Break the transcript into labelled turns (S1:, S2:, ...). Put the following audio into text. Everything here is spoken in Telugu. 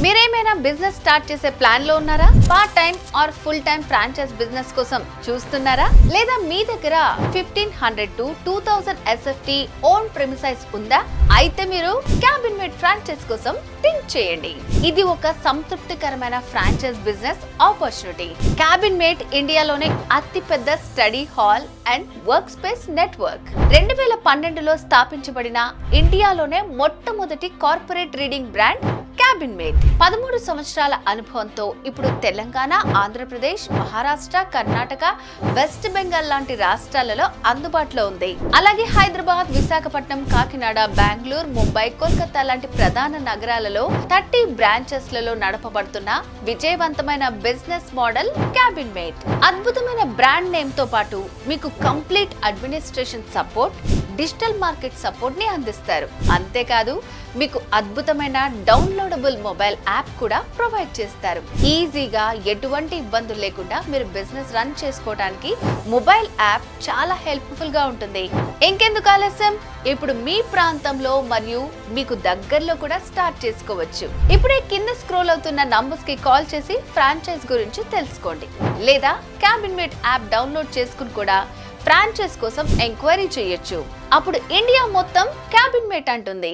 S1: మీరేమైనా బిజినెస్ స్టార్ట్ చేసే ప్లాన్ లో ఉన్నారా? Part time or full time franchise business కోసం చూస్తున్నారా? లేదా మీ దగ్గర 1500 to 2000 SFT ఓన్ ప్రెమిసైజ్ ఉందా? అయితే మీరు క్యాబిన్ మేట్ ఫ్రాంచైజ్ కోసం థింక్ చేయండి. ఇది ఒక సంతృప్తికరమైన franchise business opportunity. Cabin mate ఇండియాలోనే అతిపెద్ద study hall and work space network. 2012లో స్థాపించబడిన ఇండియాలోనే మొట్టమొదటి corporate reading brand cabin mate. 13 సంవత్సరాల అనుభవంతో ఇప్పుడు తెలంగాణ, ఆంధ్రప్రదేశ్, మహారాష్ట్ర, కర్ణాటక, వెస్ట్ బెంగాల్ లాంటి రాష్ట్రాలలో అందుబాటులో ఉంది. అలాగే హైదరాబాద్, విశాఖపట్నం, కాకినాడ, బెంగళూరు, ముంబై, కోల్కతా లాంటి ప్రధాన నగరాలలో 30 బ్రాంచెస్ లలో నడపబడుతున్న విజయవంతమైన బిజినెస్ మోడల్ క్యాబిన్ మేట్. అద్భుతమైన బ్రాండ్ నేమ్ తో పాటు మీకు complete administration support, digital market support ని అందిస్తారు. అంతేకాదు మీకు అద్భుతమైన డౌన్లోడబుల్ మొబైల్ యాప్ కూడా ప్రొవైడ్ చేస్తారు. ఈజీగా ఎటువంటి ఇబ్బందులు లేకుండా మీరు బిజినెస్ రన్ చేసుకోవడానికి మొబైల్ యాప్ చాలా హెల్ప్ఫుల్ గా ఉంటుంది. ఇంకెందుకు ఆలస్యం, ఇప్పుడు మీ ప్రాంతంలో మరియు మీకు దగ్గరలో కూడా స్టార్ట్ చేసుకోవచ్చు. ఇప్పుడే కింద స్క్రోల్ అవుతున్న నంబర్స్ కి కాల్ చేసి ఫ్రాంచైజ్ గురించి తెలుసుకోండి. లేదా క్యాబిన్ మేట్ యాప్ డౌన్లోడ్ చేసుకుని కూడా ఫ్రాంచైజ్ కోసం ఎంక్వైరీ చేయొచ్చు. అప్పుడు ఇండియా మొత్తం క్యాబిన్ మేట్ అంటుంది.